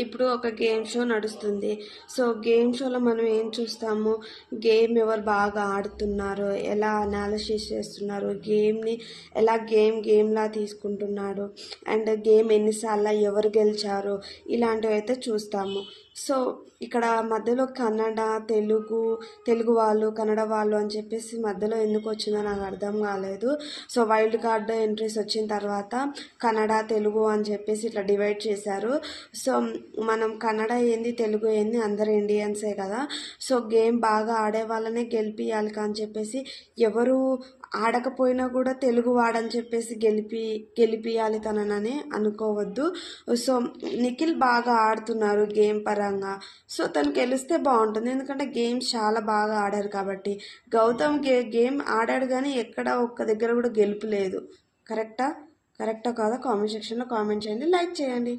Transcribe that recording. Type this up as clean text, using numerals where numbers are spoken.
ఇప్పుడు ఒక game show నడుస్తుంది. సో గేమ్ షోలో మనం ఏం చూస్తాము, గేమ్ ఎవరు బాగా ఆడుతున్నారు, ఎలా అనాలిసిస్ చేస్తున్నారు, గేమ్ని ఎలా గేమ్లా తీసుకుంటున్నారు, అండ్ గేమ్ ఎన్నిసార్లు ఎవరు గెలిచారు, ఇలాంటివి అయితే చూస్తాము. సో ఇక్కడ మధ్యలో తెలుగు వాళ్ళు కన్నడ వాళ్ళు అని చెప్పేసి మధ్యలో ఎందుకు వచ్చిందో నాకు అర్థం కాలేదు. సో వైల్డ్ కార్డ్ ఎంట్రీస్ వచ్చిన తర్వాత కన్నడ తెలుగు అని చెప్పేసి ఇట్లా డివైడ్ చేశారు. సో మనం కన్నడ ఏంది తెలుగు ఏంది అందరు ఇండియన్సే కదా. సో గేమ్ బాగా ఆడే వాళ్ళనే గెలిపియాలి అని చెప్పేసి ఎవరు ఆడకపోయినా కూడా తెలుగు వాడని చెప్పేసి గెలిపియాలి తననని అనుకోవద్దు. సో నిఖిల్ బాగా ఆడుతున్నారు గేమ్ పరంగా. సో తను గెలిస్తే బాగుంటుంది, ఎందుకంటే గేమ్స్ చాలా బాగా ఆడారు కాబట్టి. గౌతమ్ గేమ్ ఆడాడు కానీ ఎక్కడ ఒక్క దగ్గర కూడా గెలుపు లేదు. కరెక్టా కాదా కామెంట్ సెక్షన్లో కామెంట్ చేయండి, లైక్ చేయండి.